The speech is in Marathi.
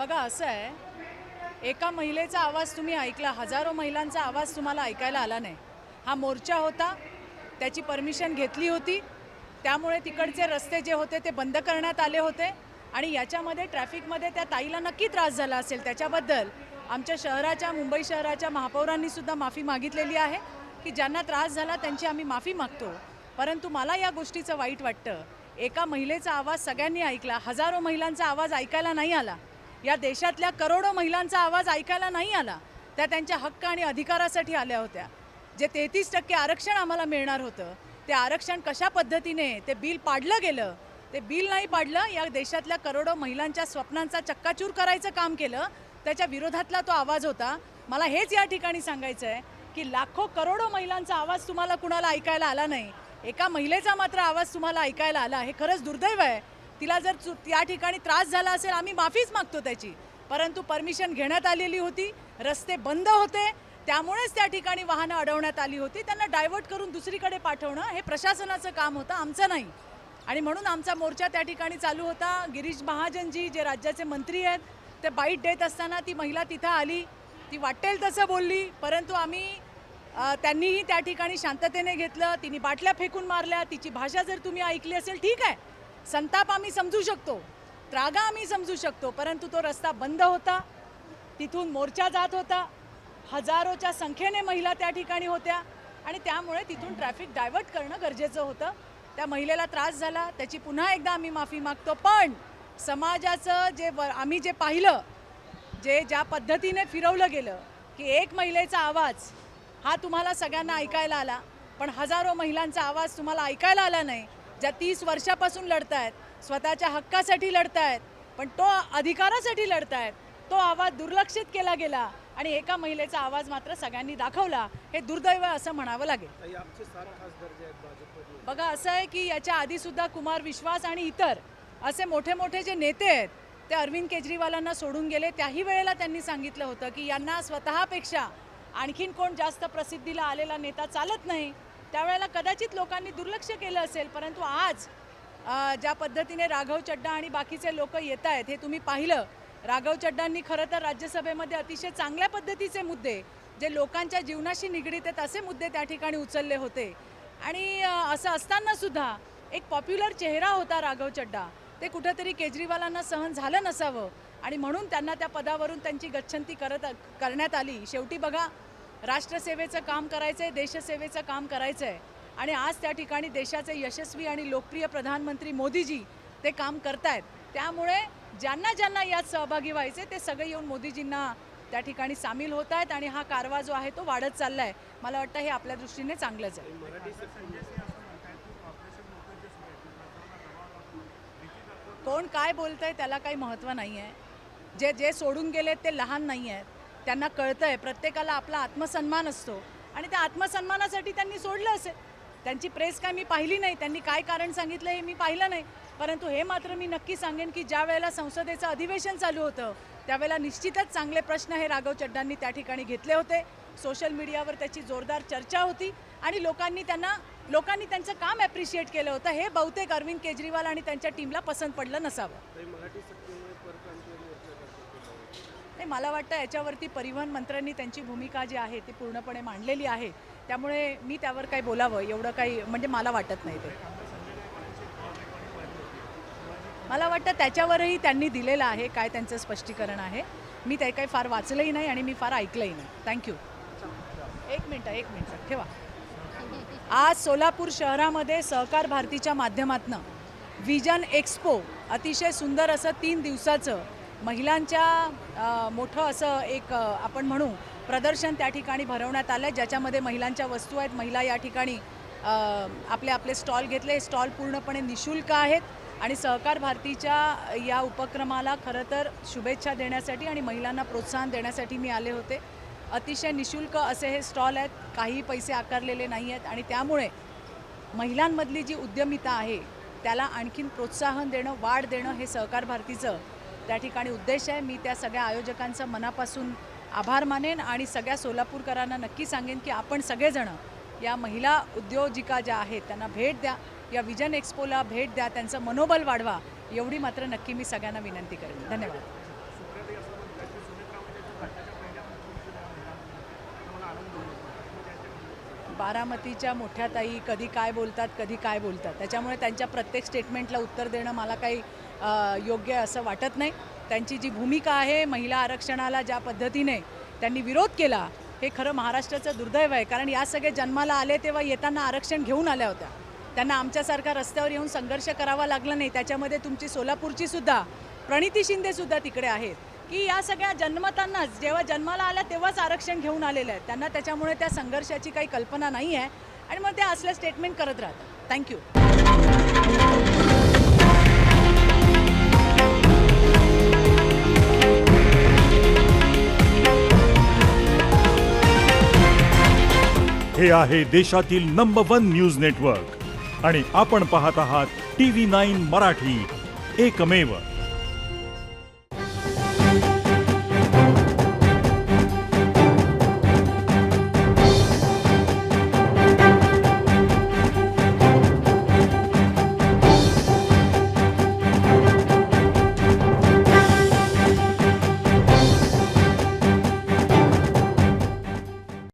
बघा असं आहे, एका महिलेचा आवाज तुम्ही ऐकला, हजारो महिलांचा आवाज तुम्हाला ऐकायला आला नाही. हा मोर्चा होता, त्याची परमिशन घेतली होती, त्यामुळे तिकडचे रस्ते जे होते ते बंद करण्यात आले होते आणि याच्यामध्ये ट्रॅफिकमध्ये त्या ताईला नक्की त्रास झाला असेल. त्याच्याबद्दल आमच्या शहराच्या, मुंबई शहराच्या महापौरांनीसुद्धा माफी मागितलेली आहे की ज्यांना त्रास झाला त्यांची आम्ही माफी मागतो. परंतु मला या गोष्टीचं वाईट वाटतं, एका महिलेचा आवाज सगळ्यांनी ऐकला, हजारो महिलांचा आवाज ऐकायला नाही आला. या देशातल्या करोडो महिलांचा आवाज ऐकायला नाही आला. त्या त्यांच्या हक्क आणि अधिकारासाठी आल्या होत्या. जे 33% आरक्षण आम्हाला मिळणार होतं, ते आरक्षण कशा पद्धतीने ते बिल पाडलं गेलं, ते बिल नाही पाडलं, या देशातल्या करोडो महिलांच्या स्वप्नांचा चक्काचूर करायचं काम केलं, त्याच्या विरोधातला तो आवाज होता. मला हेच या ठिकाणी सांगायचं आहे की लाखो करोडो महिलांचा आवाज तुम्हाला कुणाला ऐकायला आला नाही, एका महिलेचा मात्र आवाज तुम्हाला ऐकायला आला. हे खरंच दुर्दैव आहे. तिला जर त्या ठिकाणी त्रास झाला असेल, आम्ही माफीच मागतो त्याची. परंतु परमिशन घेण्यात आलेली होती, रस्ते बंद होते, त्यामुळेच त्या ठिकाणी वाहनं अडवण्यात आली होती. त्यांना डायव्हर्ट करून दुसरीकडे पाठवणं हे प्रशासनाचं काम होतं, आमचं नाही. आणि म्हणून आमचा मोर्चा त्या ठिकाणी चालू होता. गिरीश महाजनजी जे राज्याचे मंत्री आहेत, ते बाईट देत असताना ती महिला तिथं आली, ती वाटेल तसं बोलली, परंतु त्यांनीही त्या ठिकाणी शांततेने घेतलं. तिने बाटल्या फेकून मारल्या. तिची भाषा जर तुम्ही ऐकली असेल, ठीक आहे, संताप आम्ही समजू शकतो, त्रागा आम्ही समजू शकतो, परंतु तो रस्ता बंद होता, तिथून मोर्चा जात होता, हजारोच्या संख्येने महिला त्या ठिकाणी होत्या आणि त्यामुळे तिथून ट्रॅफिक डायव्हर्ट करणं गरजेचं होतं. त्या महिलेला त्रास झाला, त्याची पुन्हा एकदा आम्ही माफी मागतो. पण समाजाचं आम्ही जे पाहिलं, ज्या पद्धतीने फिरवलं गेलं की एक महिलेचा आवाज हा तुम्हाला सगळ्यांना ऐकायला आला, पण हजारो महिलांचा आवाज तुम्हाला ऐकायला आला नाही, ज्या 30 वर्षापासून लढत आहेत, स्वतःच्या हक्कासाठी लढत आहेत, पण तो अधिकारासाठी लढत आहेत, तो आवाज दुर्लक्षित केला गेला आणि एका महिलेचा आवाज मात्र सगळ्यांनी दाखवला. हे दुर्दैव असं म्हणावं लागेल. बघा असं आहे की याच्या आधीसुद्धा कुमार विश्वास आणि इतर असे मोठे मोठे जे नेते आहेत ते अरविंद केजरीवालांना सोडून गेले. त्याही वेळेला त्यांनी सांगितलं होतं की यांना स्वतःपेक्षा आणखीन कोण जास्त प्रसिद्धीला आलेला नेता चालत नाही. त्यावेळेला कदाचित लोकांनी दुर्लक्ष केलं असेल, परंतु आज ज्या पद्धतीने राघव चड्डा आणि बाकीचे लोक येत आहेत हे तुम्ही पाहिलं. राघव चड्डांनी खरं तर राज्यसभेमध्ये अतिशय चांगल्या पद्धतीचे मुद्दे, जे लोकांच्या जीवनाशी निगडीत आहेत असे मुद्दे त्या ठिकाणी उचलले होते. आणि असं असतानासुद्धा एक पॉप्युलर चेहरा होता राघव चड्डा, ते कुठंतरी केजरीवालांना सहन झालं नसावं आणि म्हणून त्यांना त्या पदावरून त्यांची गच्छंती करण्यात आली. शेवटी बघा, राष्ट्रसेवेचं काम करायचं आहे, देशसेवेचं काम करायचं आहे आणि आज त्या ठिकाणी देशाचे यशस्वी आणि लोकप्रिय प्रधानमंत्री मोदीजी ते काम करतायत. त्यामुळे ज्यांना ज्यांना यात सहभागी व्हायचे ते सगळे येऊन मोदीजींना त्या ठिकाणी सामील होत आहेत आणि हा कारवा जो आहे तो वाढत चालला आहे. मला वाटतं हे आपल्या दृष्टीने चांगलंच आहे. कोण काय बोलतंय त्याला काही महत्त्व नाही आहे. जे सोडून गेलेत ते लहान नाही आहेत, त्यांना कळतं आहे. प्रत्येकाला आपला आत्मसन्मान असतो आणि त्या आत्मसन्मानासाठी त्यांनी सोडलं असेल. त्यांची प्रेस काय मी पाहिली नाही, त्यांनी काय कारण सांगितलं हे मी पाहिलं नाही, परंतु हे मात्र मी नक्की सांगेन की ज्या वेळेला संसदेचं अधिवेशन चालू होतं त्यावेळेला निश्चितच चांगले प्रश्न हे राघव चड्डांनी त्या ठिकाणी घेतले होते. सोशल मीडियावर त्याची जोरदार चर्चा होती आणि लोकांनी त्यांचं काम ॲप्रिशिएट केलं होतं. हे बहुतेक अरविंद केजरीवाल आणि त्यांच्या टीमला पसंत पडलं नसावं. नाही, मला वाटतं याच्यावरती परिवहन मंत्र्यांनी त्यांची भूमिका जी आहे ती पूर्णपणे मांडलेली आहे, त्यामुळे मी त्यावर काही बोलावं एवढं काही म्हणजे मला वाटत नाही. ते मला वाटतं त्याच्यावरही त्यांनी दिलेलं आहे काय त्यांचं स्पष्टीकरण आहे. मी ते काही फार वाचलंही नाही आणि मी फार ऐकलंही नाही. थँक्यू. एक मिनटं ठेवा. आज सोलापूर शहरामध्ये सहकार भारतीच्या माध्यमातून विजन एक्स्पो, अतिशय सुंदर असं 3 दिवसाचं महिलांच्या मोठं असं एक आपण म्हणू प्रदर्शन त्या ठिकाणी भरवण्यात आलं आहे, ज्याच्यामध्ये महिलांच्या वस्तू आहेत. महिला या ठिकाणी आपले स्टॉल घेतले. स्टॉल पूर्णपणे निःशुल्क आहेत आणि सहकार भारतीच्या या उपक्रमाला खरं तर शुभेच्छा देण्यासाठी आणि महिलांना प्रोत्साहन देण्यासाठी मी आले होते. अतिशय निःशुल्क असे हे स्टॉल आहेत, काही पैसे आकारलेले नाही आहेत आणि त्यामुळे महिलांमधली जी उद्यमिता आहे त्याला आणखीन प्रोत्साहन देणं, वाढ देणं हे सहकार भारतीचं त्या ठिकाणी उद्देश आहे. मी त्या सगळ्या आयोजकांचं मनापासून आभार मानेन आणि सगळ्या सोलापूरकरांना नक्की सांगेन की आपण सगळेजणं या महिला उद्योजिका ज्या आहेत त्यांना भेट द्या, या विजन एक्स्पोला भेट द्या, त्यांचं मनोबल वाढवा, एवढी मात्र नक्की मी सगळ्यांना विनंती करेन. धन्यवाद. बारामतीच्या मोठ्या ताई कधी काय बोलतात कधी काय बोलतात, त्याच्यामुळे त्यांच्या प्रत्येक स्टेटमेंटला उत्तर देणं मला काही योग्य असं वाटत नाही. त्यांची जी भूमिका आहे, महिला आरक्षणाला ज्या पद्धतीने त्यांनी विरोध केला, हे खरं महाराष्ट्राचं दुर्दैव आहे. कारण या सगळे जन्माला आले तेव्हा येताना आरक्षण घेऊन आल्या होत्या. त्यांना आमच्यासारखा रस्त्यावर येऊन संघर्ष करावा लागला नाही. त्याच्यामध्ये तुमची सोलापूरची सुद्धा प्रणिती शिंदेसुद्धा तिकडे आहेत, की या सगळ्या जन्मतानाच जेव्हा जन्माला आल्या तेव्हाच आरक्षण घेऊन आलेलं आहे. त्यांना त्याच्यामुळे त्या संघर्षाची काही कल्पना नाही आहे आणि मग ते असल्या स्टेटमेंट करत राहतात. थँक्यू. हे आहे देशातील नंबर 1 न्यूज नेटवर्क आणि आपण पाहत आहात TV9 मराठी, एकमेव.